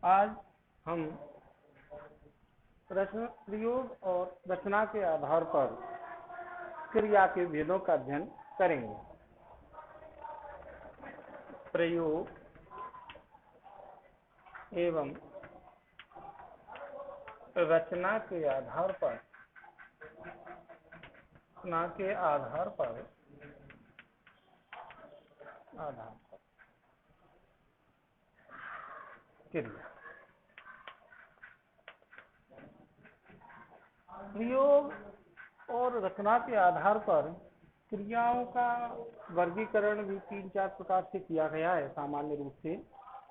आज हम रचना प्रयोग और रचना के आधार पर क्रिया के भेदों का अध्ययन करेंगे। प्रयोग एवं रचना के आधार पर क्रिया। प्रयोग और रचना के आधार पर क्रियाओं का वर्गीकरण भी 3-4 प्रकार से किया गया है सामान्य रूप से।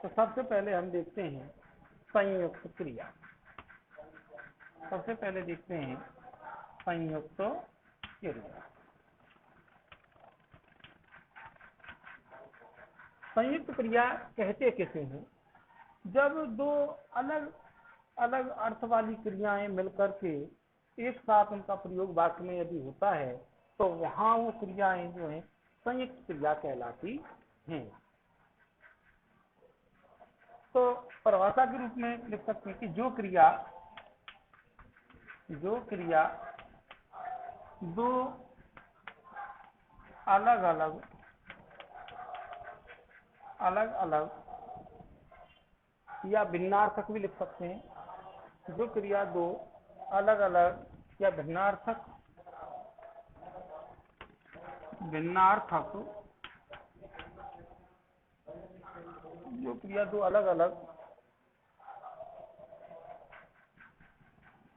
तो सबसे पहले हम देखते हैं संयुक्त क्रिया। संयुक्त क्रिया। संयुक्त क्रिया कहते किसे हैं? जब दो अलग अलग अर्थ वाली क्रियाएं मिलकर के एक साथ उनका प्रयोग वाक्य में यदि होता है तो वहां वो क्रियाएं जो है संयुक्त क्रिया कहलाती हैं। तो परिभाषा के रूप में लिख सकते हैं कि जो क्रिया दो अलग अलग या भिन्नार्थक भी लिख सकते हैं। जो क्रिया दो अलग अलग या भिन्नार्थक जो क्रिया दो अलग अलग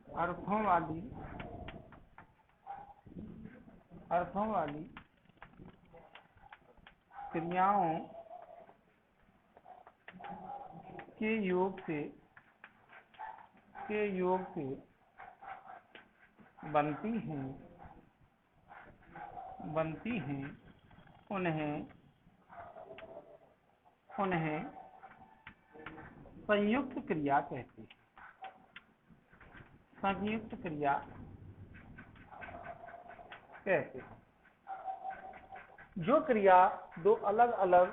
अर्थों वाली क्रियाओं के योग से बनती हैं उन्हें संयुक्त क्रिया कहते हैं। संयुक्त क्रिया कहते हैं। जो क्रिया दो अलग अलग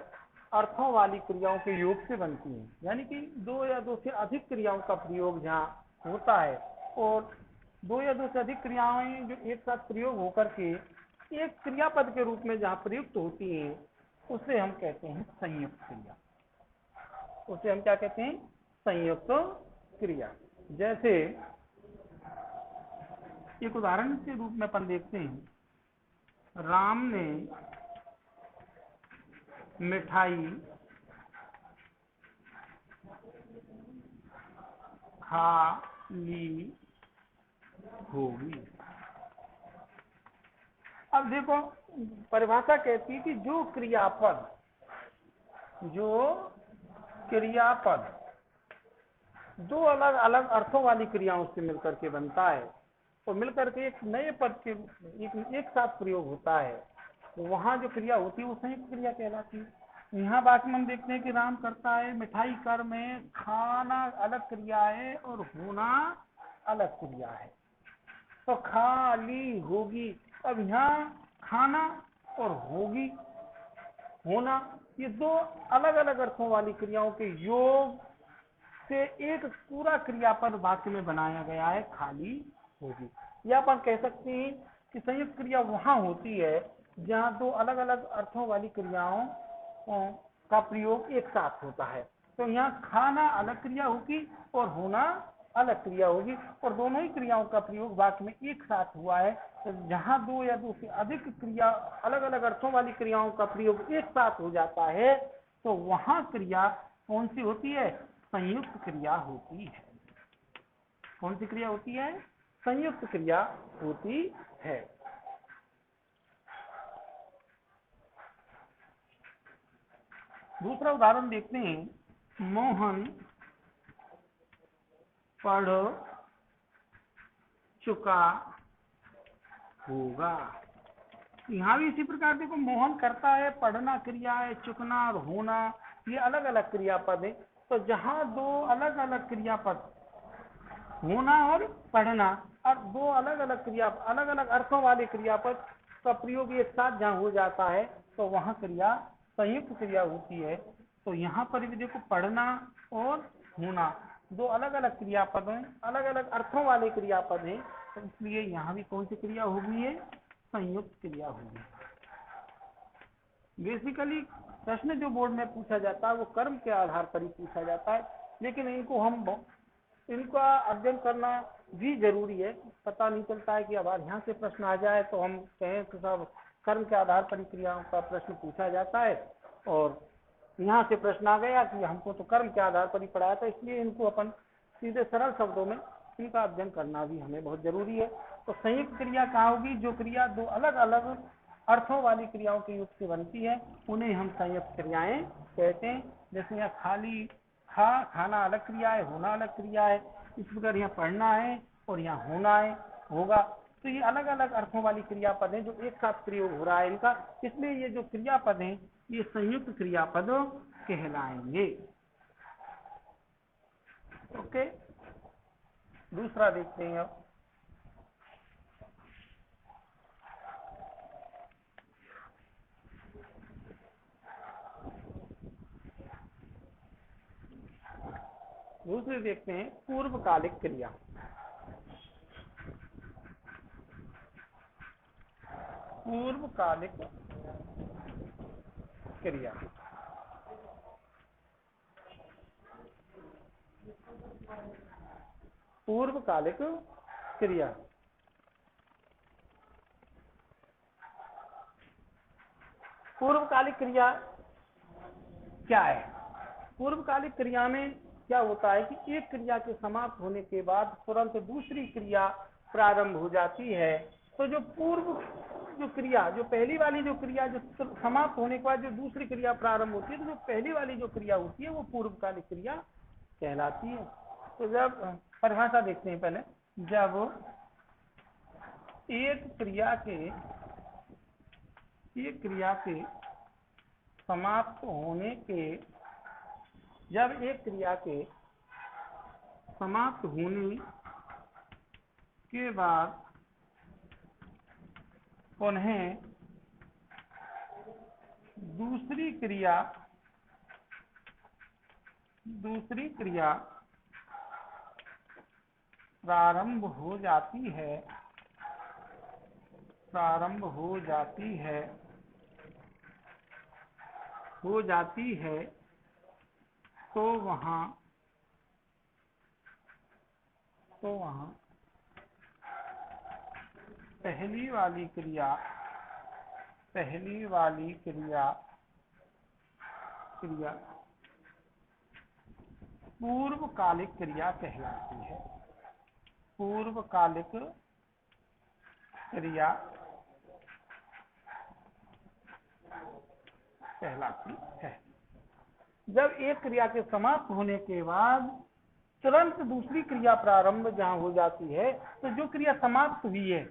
अर्थों वाली क्रियाओं के योग से बनती है, यानी कि दो या दो से अधिक क्रियाओं का प्रयोग जहाँ होता है और दो या दो से अधिक क्रियाएं जो एक साथ प्रयोग होकर के एक क्रियापद के रूप में जहाँ प्रयुक्त होती है उसे हम कहते हैं संयुक्त क्रिया। उसे हम क्या कहते हैं? संयुक्त क्रिया। जैसे एक उदाहरण के रूप में अपन देखते हैं, राम ने मिठाई खा ली होगी। अब देखो परिभाषा कहती है कि जो क्रियापद दो अलग अलग अर्थों वाली क्रियाओं से मिलकर के बनता है और मिलकर के एक नए पद के एक साथ प्रयोग होता है, वहां जो क्रिया होती है वो संयुक्त क्रिया कहलाती है। यहाँ वाक्य में हम देखते हैं कि राम करता है मिठाई कर में, खाना अलग क्रिया है और होना अलग क्रिया है। तो खा ली होगी। अब यहाँ खाना और होगी होना ये दो अलग अलग अर्थों वाली क्रियाओं के योग से एक पूरा क्रियापद वाक्य में बनाया गया है, खाली होगी। या अपन कह सकते हैं कि संयुक्त क्रिया वहां होती है जहां दो अलग अलग अर्थों वाली क्रियाओं का प्रयोग एक साथ होता है। तो यहाँ खाना अलग क्रिया होगी और होना अलग क्रिया होगी और दोनों ही क्रियाओं का प्रयोग वाक्य में एक साथ हुआ है। तो जहां दो या दो से अधिक क्रिया अलग अलग अर्थों वाली क्रियाओं का प्रयोग एक साथ हो जाता है तो वहां क्रिया कौन सी होती है? संयुक्त क्रिया होती है। कौन सी क्रिया होती है? संयुक्त क्रिया होती है। दूसरा उदाहरण देखते हैं, मोहन पढ़ चुका होगा। यहाँ भी इसी प्रकार देखो, मोहन करता है, पढ़ना क्रिया है, चुकना और होना ये अलग अलग क्रियापद है। तो जहां दो अलग अलग क्रियापद होना और पढ़ना और दो अलग अलग अर्थों वाले क्रियापद का प्रयोग एक साथ जहां हो जाता है तो वहां क्रिया संयुक्त क्रिया होती है। तो यहाँ पर भी देखो पढ़ना और होना, दो अलग अलग क्रियापद हैं, अलग अलग अर्थों वाले क्रियापद हैं, तो इसलिए यहाँ भी कौन सी क्रिया होगी, ये संयुक्त क्रिया होगी। बेसिकली प्रश्न जो बोर्ड में पूछा जाता है वो कर्म के आधार पर ही पूछा जाता है, लेकिन इनका अध्ययन करना भी जरूरी है। पता नहीं चलता है कि अब यहाँ से प्रश्न आ जाए तो हम कहें कि सब कर्म के आधार पर ही क्रियाओं का प्रश्न पूछा जाता है, और यहाँ से प्रश्न आ गया कि हमको तो कर्म के आधार पर ही पढ़ाया था, इसलिए इनको अपन सीधे सरल शब्दों में इनका अध्ययन करना भी हमें बहुत जरूरी है। तो संयुक्त क्रिया कहाँ होगी, जो क्रिया दो अलग अलग अर्थों वाली क्रियाओं के युग से बनती है उन्हें हम संयुक्त क्रियाएं कहते हैं। जैसे यहाँ खाली खाना अलग क्रिया है, होना अलग क्रिया है, इस प्रकार यहाँ पढ़ना है और यहाँ होना है, होगा, तो ये अलग अलग अर्थों वाली क्रियापद हैं जो एक साथ प्रयोग हो रहा है इनका, इसलिए ये जो क्रियापद हैं ये संयुक्त क्रियापद कहलाएंगे। ओके, दूसरा देखते हैं अब। दूसरे देखते हैं पूर्वकालिक क्रिया। पूर्वकालिक क्रिया, पूर्वकालिक क्रिया पूर्वकालिक क्रिया क्या है? पूर्वकालिक क्रिया में क्या होता है कि एक क्रिया के समाप्त होने के बाद तुरंत दूसरी क्रिया प्रारंभ हो जाती है। तो जो पूर्व जो क्रिया, जो पहली वाली जो क्रिया जो समाप्त होने के बाद जो दूसरी क्रिया प्रारंभ होती है, तो जो पहली वाली जो क्रिया होती है वो पूर्वकालिक क्रिया कहलाती है। तो जब परिभाषा देखते हैं पहले, जब एक क्रिया के समाप्त होने के, जब एक क्रिया के समाप्त होने के बाद उन्हें दूसरी क्रिया प्रारंभ हो जाती है तो वहां पहली वाली क्रिया पूर्वकालिक क्रिया कहलाती है। पूर्वकालिक क्रिया कहलाती है। जब एक क्रिया के समाप्त होने के बाद तुरंत दूसरी क्रिया प्रारंभ जहां हो जाती है, तो जो क्रिया समाप्त हुई है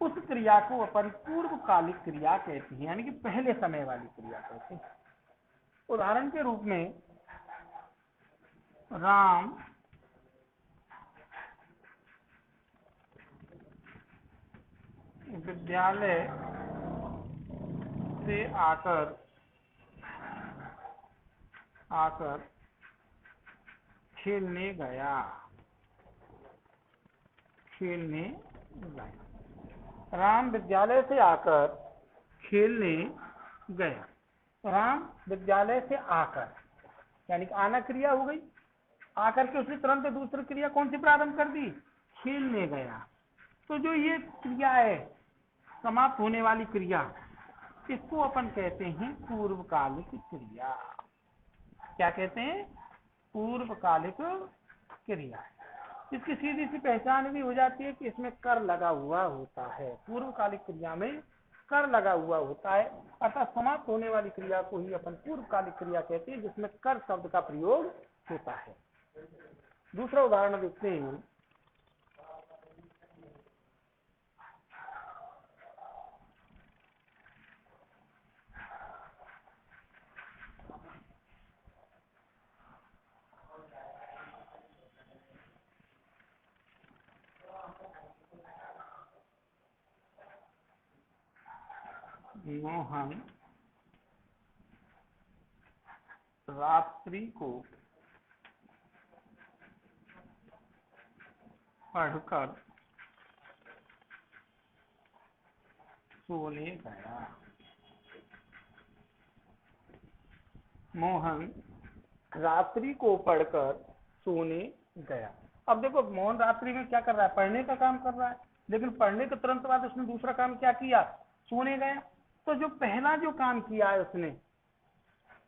उस क्रिया को अपन पूर्वकालिक क्रिया कहते हैं, यानी कि पहले समय वाली क्रिया कहते हैं। उदाहरण के रूप में राम विद्यालय से आकर खेलने गया। राम विद्यालय से आकर खेलने गया। राम विद्यालय से आकर, यानी कि आना क्रिया हो गई, आकर के उसने तुरंत दूसरी क्रिया कौन सी प्रारंभ कर दी, खेलने गया। तो जो ये क्रिया है समाप्त होने वाली क्रिया, इसको अपन कहते हैं पूर्वकालिक क्रिया। क्या कहते हैं? पूर्वकालिक क्रिया। इसकी सीधी सी पहचान भी हो जाती है कि इसमें कर लगा हुआ होता है। पूर्वकालिक क्रिया में कर लगा हुआ होता है, अर्थात समाप्त होने वाली क्रिया को ही अपन पूर्वकालिक क्रिया कहते हैं जिसमें कर शब्द का प्रयोग होता है। दूसरा उदाहरण देखते हैं। मोहन रात्रि को पढ़कर सोने गया। मोहन रात्रि को पढ़कर सोने गया। अब देखो मोहन रात्रि में क्या कर रहा है, पढ़ने का काम कर रहा है, लेकिन पढ़ने के तुरंत बाद उसने दूसरा काम क्या किया, सोने गया। तो जो पहला जो काम किया है उसने,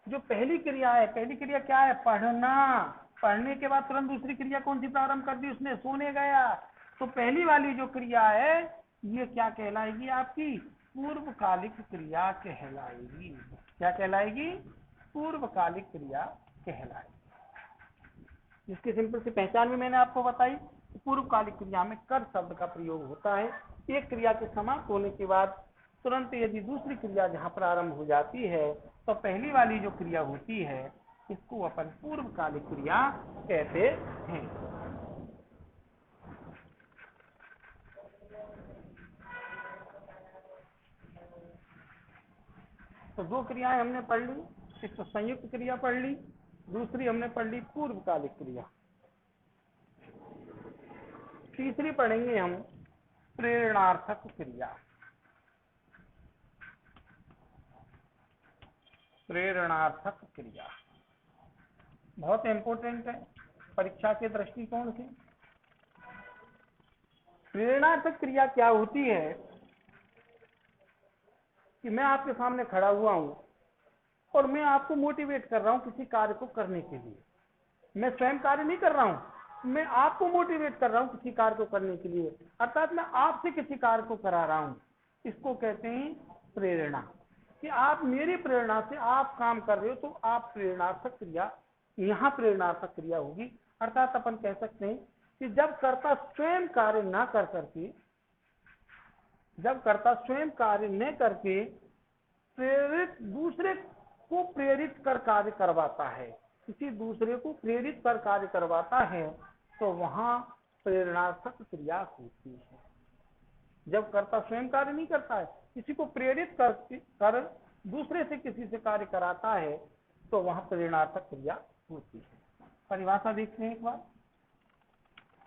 जो पहली क्रिया है, पहली क्रिया क्या है, पढ़ना। पढ़ने के बाद तुरंत दूसरी क्रिया कौन सी प्रारंभ कर दी उसने, सोने गया। तो पहली वाली जो क्रिया है ये क्या कहलाएगी, आपकी पूर्वकालिक क्रिया कहलाएगी। क्या कहलाएगी, पूर्वकालिक क्रिया कहलाएगी। इसकी सिंपल सी पहचान भी मैंने आपको बताई। पूर्वकालिक क्रिया में कर शब्द का प्रयोग होता है। एक क्रिया के समाप्त होने के बाद तुरंत यदि दूसरी क्रिया जहां प्रारंभ हो जाती है तो पहली वाली जो क्रिया होती है इसको अपन पूर्वकालिक क्रिया कहते हैं। तो दो क्रियाएं हमने पढ़ ली, एक तो संयुक्त क्रिया पढ़ ली, दूसरी हमने पढ़ ली पूर्वकालिक क्रिया। तीसरी पढ़ेंगे हम प्रेरणार्थक क्रिया। प्रेरणार्थक क्रिया बहुत इंपॉर्टेंट है परीक्षा के दृष्टिकोण से। प्रेरणार्थक क्रिया क्या होती है कि मैं आपके सामने खड़ा हुआ हूं और मैं आपको मोटिवेट कर रहा हूं किसी कार्य को करने के लिए। मैं स्वयं कार्य नहीं कर रहा हूं, मैं आपको मोटिवेट कर रहा हूं किसी कार्य को करने के लिए, अर्थात मैं आपसे किसी कार्य को करा रहा हूं। इसको कहते हैं प्रेरणा, कि आप मेरी प्रेरणा से आप काम कर रहे हो, तो आप प्रेरणार्थक क्रिया, यहाँ प्रेरणार्थक क्रिया होगी। अर्थात अपन कह सकते हैं कि जब कर्ता स्वयं कार्य ना कर करके, जब कर्ता स्वयं कार्य न करके प्रेरित दूसरे को प्रेरित कर कार्य करवाता है, किसी दूसरे को प्रेरित कर कार्य करवाता है, तो वहां प्रेरणार्थक क्रिया होती है। जब कर्ता स्वयं कार्य नहीं करता है, किसी को प्रेरित कर दूसरे से किसी से कार्य कराता है, तो वहां प्रेरणार्थक क्रिया होती है। परिभाषा देखते हैं एक बार।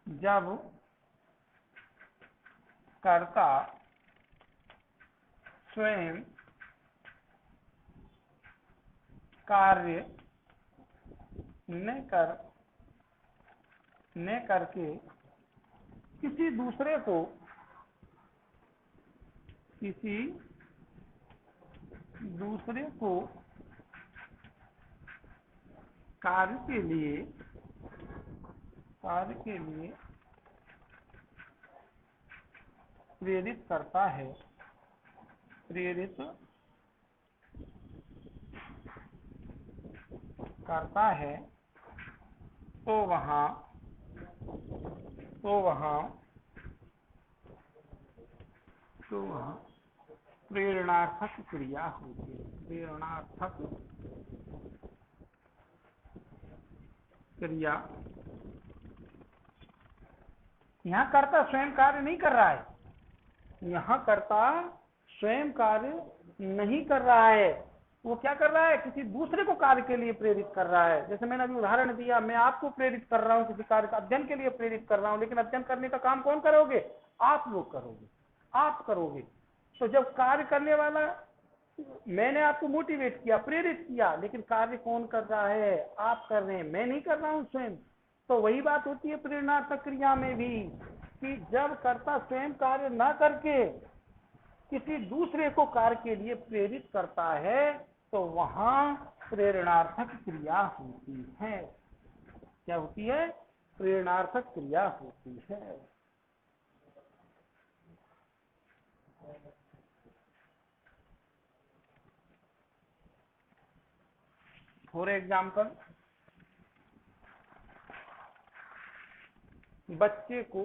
जब कर्ता स्वयं कार्य न करके किसी दूसरे को कार्य के लिए प्रेरित करता है, तो वहां प्रेरणार्थक क्रिया होती है। प्रेरणार्थक क्रिया। यहाँ कर्ता स्वयं कार्य नहीं कर रहा है, यहाँ कर्ता स्वयं कार्य नहीं कर रहा है, वो क्या कर रहा है, किसी दूसरे को कार्य के लिए प्रेरित कर रहा है। जैसे मैंने अभी उदाहरण दिया, मैं आपको प्रेरित कर रहा हूँ, किसी कार्य का अध्ययन के लिए प्रेरित कर रहा हूँ, लेकिन अध्ययन करने का काम कौन करोगे, आप लोग करोगे, आप करोगे। तो जब कार्य करने वाला, मैंने आपको मोटिवेट किया, प्रेरित किया, लेकिन कार्य कौन कर रहा है, आप कर रहे हैं, मैं नहीं कर रहा हूँ स्वयं। तो वही बात होती है प्रेरणार्थक क्रिया में भी, कि जब कर्ता स्वयं कार्य ना करके किसी दूसरे को कार्य के लिए प्रेरित करता है, तो वहां प्रेरणार्थक क्रिया होती है। क्या होती है, प्रेरणार्थक क्रिया होती है। फॉर एग्जाम्पल, बच्चे को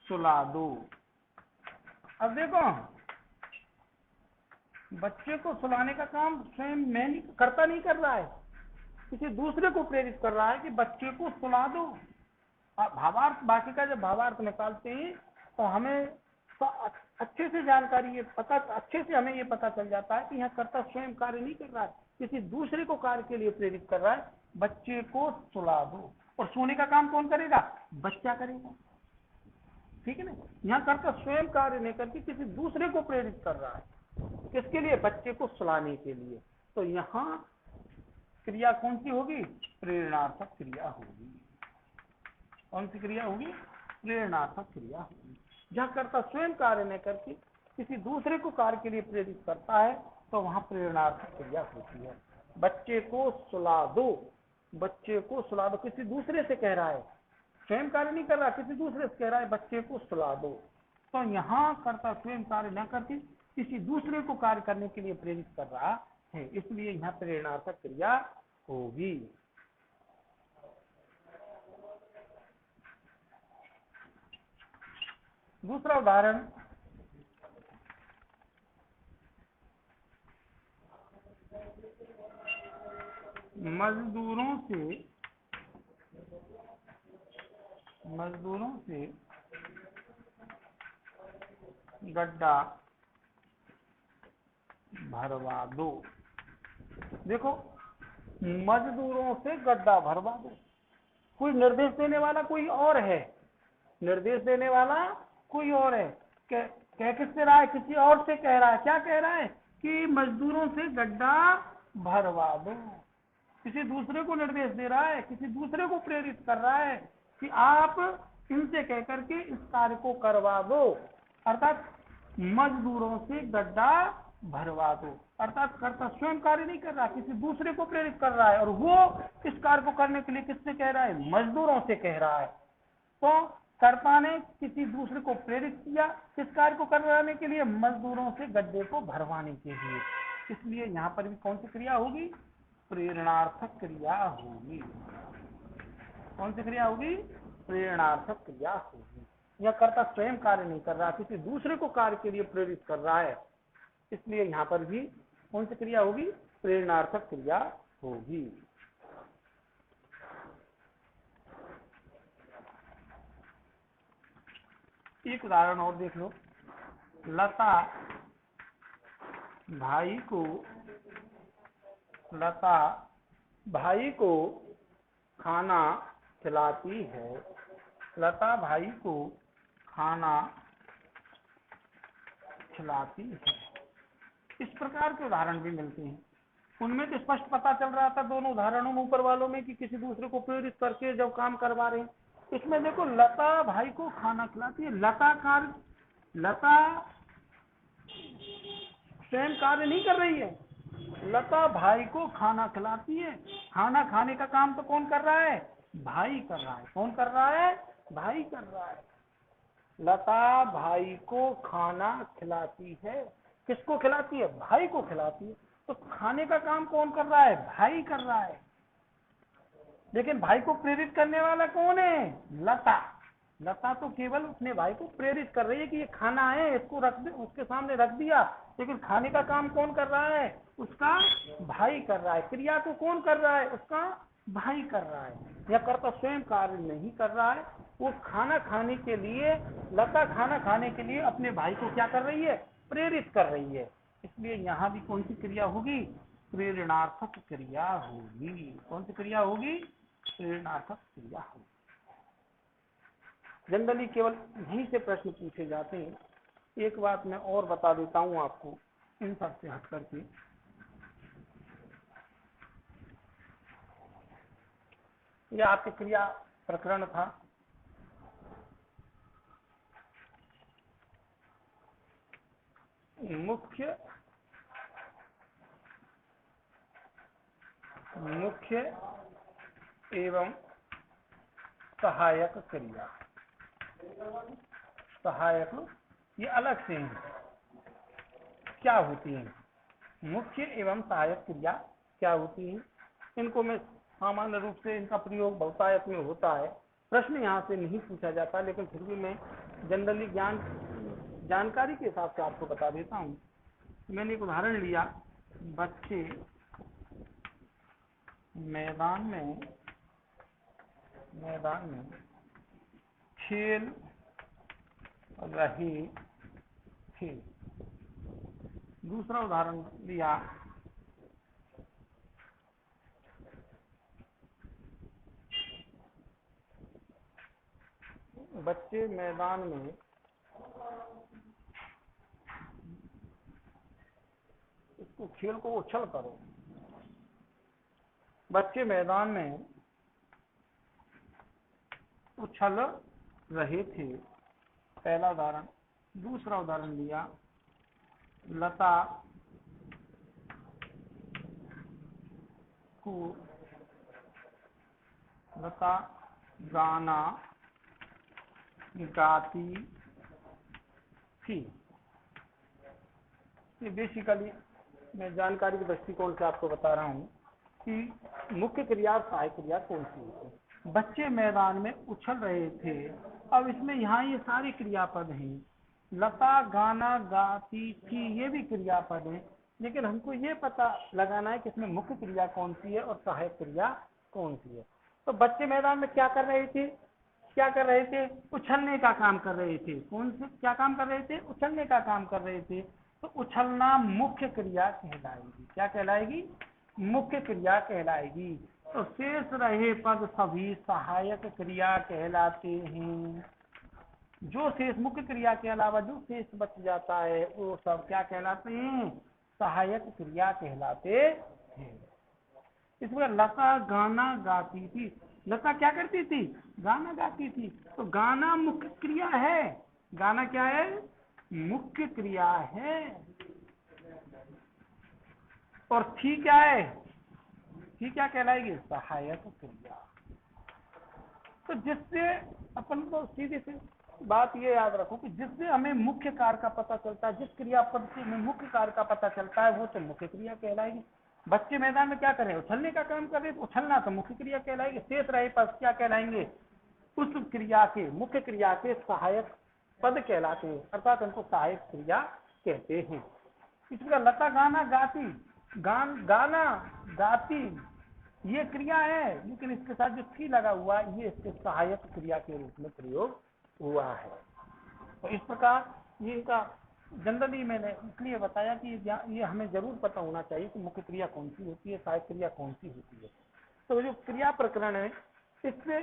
सुला दो। अब देखो, बच्चे को सुलाने का काम स्वयं मैं नहीं कर रहा है, किसी दूसरे को प्रेरित कर रहा है कि बच्चे को सुला दो। भावार्थ, बाकी का जब भावार्थ निकालते हैं तो हमें तो अच्छे से जानकारी ये पता, अच्छे से हमें ये पता चल जाता है कि यहाँ कर्ता स्वयं कार्य नहीं कर रहा है, किसी दूसरे को कार्य के लिए प्रेरित कर रहा है। बच्चे को सुला दो, और सोने का काम कौन करेगा? बच्चा करेगा, ठीक है ना। यहाँ कर्ता स्वयं कार्य नहीं करके किसी दूसरे को प्रेरित कर रहा है, किसके लिए? बच्चे को सुलाने के लिए। तो यहाँ क्रिया कौन सी होगी? प्रेरणार्थक क्रिया होगी। कौन सी क्रिया होगी? प्रेरणार्थक क्रिया होगी। जहाँ कर्ता स्वयं कार्य न करके किसी दूसरे को कार्य के लिए प्रेरित करता है तो वहां प्रेरणार्थक क्रिया होती है। बच्चे को सुला दो, बच्चे को सुला दो, किसी दूसरे से कह रहा है, स्वयं कार्य नहीं कर रहा, किसी दूसरे से कह रहा है बच्चे को सुला दो। तो यहाँ कर्ता स्वयं कार्य न करके किसी दूसरे को कार्य करने के लिए प्रेरित कर रहा है, इसलिए यहाँ प्रेरणार्थक क्रिया होगी। दूसरा उदाहरण, मजदूरों से गड्ढा भरवा दो। देखो, मजदूरों से गड्ढा भरवा दो, कोई निर्देश देने वाला कोई और है, निर्देश देने वाला कोई और है। कह किससे रहा है? किसी और से कह रहा है। क्या कह रहा है? कि मजदूरों से गड्ढा भरवा दो। किसी दूसरे को निर्देश दे रहा है, किसी दूसरे को प्रेरित कर रहा है कि आप इनसे कह करके इस कार्य को करवा दो, अर्थात मजदूरों से गड्ढा भरवा दो। अर्थात कर्ता स्वयं कार्य नहीं कर रहा, किसी दूसरे को प्रेरित कर रहा है, और वो इस कार्य को करने के लिए किससे कह रहा है? मजदूरों से कह रहा है। तो कर्ता ने किसी दूसरे को प्रेरित किया किस कार्य को करवाने के लिए? मजदूरों से गड्ढे को भरवाने के लिए। इसलिए यहाँ पर भी कौन सी क्रिया होगी? प्रेरणार्थक क्रिया होगी। कौन सी क्रिया होगी? प्रेरणार्थक क्रिया होगी। यह कर्ता स्वयं कार्य नहीं कर रहा, किसी दूसरे को कार्य के लिए प्रेरित कर रहा है, इसलिए यहाँ पर भी कौन सी क्रिया होगी? प्रेरणार्थक क्रिया होगी। एक उदाहरण और देख लो। लता भाई को खाना खिलाती है। लता भाई को खाना खिलाती है। इस प्रकार के उदाहरण भी मिलते हैं। उनमें तो स्पष्ट पता चल रहा था दोनों उदाहरणों में ऊपर वालों में कि किसी दूसरे को प्रेरित करके जब काम करवा रहे हैं। इसमें देखो, लता भाई को खाना खिलाती है। लता स्वयं कार्य नहीं कर रही है, लता भाई को खाना खिलाती है। खाना खाने का काम तो कौन कर रहा है? भाई कर रहा है। कौन कर रहा है? भाई कर रहा है। लता भाई को खाना खिलाती है। किसको खिलाती है? भाई को खिलाती है। तो खाने का काम कौन कर रहा है? भाई कर रहा है। लेकिन भाई को प्रेरित करने वाला कौन है? लता तो केवल अपने भाई को प्रेरित कर रही है कि ये खाना है, इसको रख दे, उसके सामने रख दिया। लेकिन खाने का काम कौन कर रहा है? उसका भाई कर रहा है। क्रिया को कौन कर रहा है? उसका भाई कर रहा है। यह कर्ता स्वयं कार्य नहीं कर रहा है, वो खाना खाने के लिए, लता खाना खाने के लिए अपने भाई को क्या कर रही है? प्रेरित कर रही है। इसलिए यहाँ भी कौन सी क्रिया होगी? प्रेरणार्थक क्रिया होगी। कौन सी क्रिया होगी? प्रेरणार्थक क्रिया होगी। जनरली केवल यहीं से प्रश्न पूछे जाते हैं। एक बात मैं और बता देता हूं आपको इन सब से हट करके। यह आपके क्रिया प्रकरण था। मुख्य एवं सहायक क्रिया। सहायक ये अलग से हैं, क्या होती हैं? मुख्य एवं सहायक क्रिया क्या होती हैं? इनको मैं सामान्य रूप से इनका प्रयोग बहुतायत में होता है। प्रश्न यहाँ से नहीं पूछा जाता, लेकिन फिर भी मैं जनरली जानकारी के हिसाब से आपको बता देता हूँ। मैंने एक उदाहरण लिया, बच्चे मैदान में खेल रहे थे। दूसरा उदाहरण लिया, बच्चे मैदान में इसको खेल को उछल करो। बच्चे मैदान में उछल रहे थे, पहला उदाहरण। दूसरा उदाहरण लिया, लता गाना गाती थी। ये बेसिकली मैं जानकारी के दृष्टिकोण से आपको बता रहा हूँ कि मुख्य क्रिया और सहायक क्रिया कौन सी है। बच्चे मैदान में उछल रहे थे, अब इसमें यहाँ ये सारे क्रियापद हैं। लता गाना गाती थी, ये भी क्रियापद है, लेकिन हमको ये पता लगाना है कि इसमें मुख्य क्रिया कौन सी है और सहायक क्रिया कौन सी है। तो बच्चे मैदान में क्या कर रहे थे? क्या कर रहे थे? उछलने का काम कर रहे थे। कौन से क्या काम कर रहे थे? उछलने का काम कर रहे थे। तो उछलना मुख्य क्रिया कहलाएगी। क्या कहलाएगी? मुख्य क्रिया कहलाएगी। तो शेष रहे पद सभी सहायक क्रिया कहलाते हैं। जो शेष, मुख्य क्रिया के अलावा जो शेष बच जाता है वो सब क्या कहलाते हैं? सहायक क्रिया कहलाते हैं। इसमें लता गाना गाती थी। लता क्या करती थी? गाना गाती थी। तो गाना मुख्य क्रिया है। गाना क्या है? मुख्य क्रिया है। और थी क्या है? थी क्या कहलाएगी? सहायक क्रिया। तो जिससे अपन को सीधे से बात ये याद रखो कि जिससे हमें मुख्य कार्य का पता चलता है, जिस क्रियापद से हमें मुख्य कार्य का पता चलता है वो तो मुख्य क्रिया कहलाएगी। बच्चे मैदान में क्या करें? उछलने का काम कर रहे, तो उछलना तो मुख्य क्रिया कहलाएगी। शेष रहे पद क्या कहलाएंगे? उस क्रिया के, मुख्य क्रिया के सहायक पद कहलाते हैं, अर्थात उनको सहायक क्रिया कहते हैं। इसका लता गाना गाती, गाना गाती ये क्रिया है, लेकिन इसके साथ जो थी लगा हुआ ये इसके सहायक क्रिया के रूप में प्रयोग हुआ है। तो इस प्रकार ये इनका जनरली मैंने इसलिए बताया कि ये हमें जरूर पता होना चाहिए कि मुख्य क्रिया कौन सी होती है, सहायक क्रिया कौन सी होती है। तो जो क्रिया प्रकरण है, इससे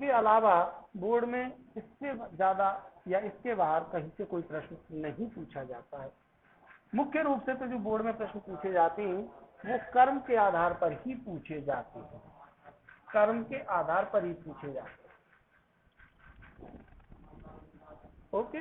के अलावा बोर्ड में इससे ज्यादा या इसके बाहर कहीं से कोई प्रश्न नहीं पूछा जाता है। मुख्य रूप से तो जो बोर्ड में प्रश्न पूछे जाते हैं वो कर्म के आधार पर ही पूछे जाते हैं। कर्म के आधार पर ही पूछे जाते हैं। ओके।